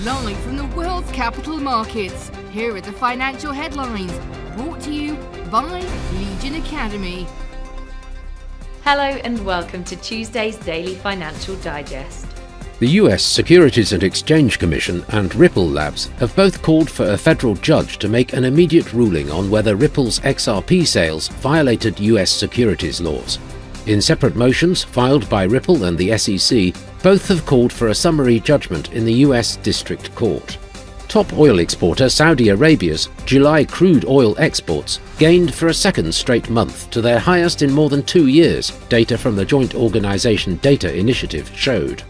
Live from the world's capital markets, here are the financial headlines, brought to you by Legion Academy. Hello and welcome to Tuesday's Daily Financial Digest. The US Securities and Exchange Commission and Ripple Labs have both called for a federal judge to make an immediate ruling on whether Ripple's XRP sales violated US securities laws. In separate motions filed by Ripple and the SEC, both have called for a summary judgment in the US District Court. Top oil exporter Saudi Arabia's July crude oil exports gained for a second straight month to their highest in more than 2 years, data from the Joint Organization Data Initiative showed.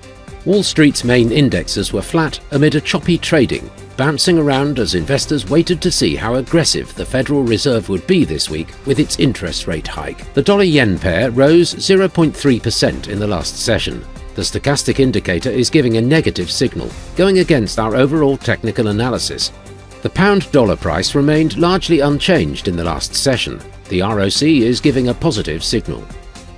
Wall Street's main indexes were flat amid a choppy trading, bouncing around as investors waited to see how aggressive the Federal Reserve would be this week with its interest rate hike. The dollar-yen pair rose 0.3% in the last session. The stochastic indicator is giving a negative signal, going against our overall technical analysis. The pound-dollar price remained largely unchanged in the last session. The ROC is giving a positive signal.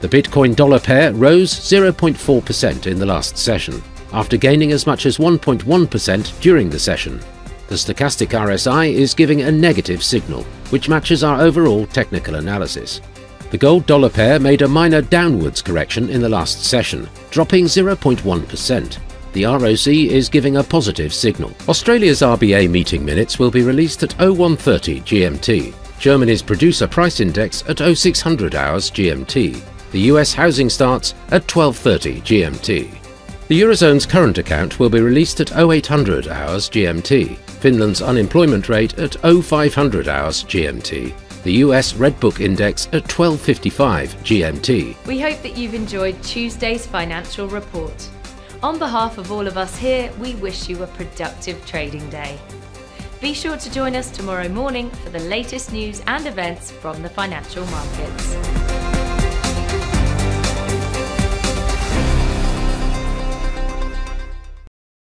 The Bitcoin-dollar pair rose 0.4% in the last session, after gaining as much as 1.1% during the session. The stochastic RSI is giving a negative signal, which matches our overall technical analysis. The gold-dollar pair made a minor downwards correction in the last session, dropping 0.1%. The ROC is giving a positive signal. Australia's RBA meeting minutes will be released at 0130 GMT. Germany's producer price index at 0600 hours GMT. The US housing starts at 1230 GMT. The Eurozone's current account will be released at 0800 hours GMT. Finland's unemployment rate at 0500 hours GMT. The US Red Book Index at 1255 GMT. We hope that you've enjoyed Tuesday's financial report. On behalf of all of us here, we wish you a productive trading day. Be sure to join us tomorrow morning for the latest news and events from the financial markets.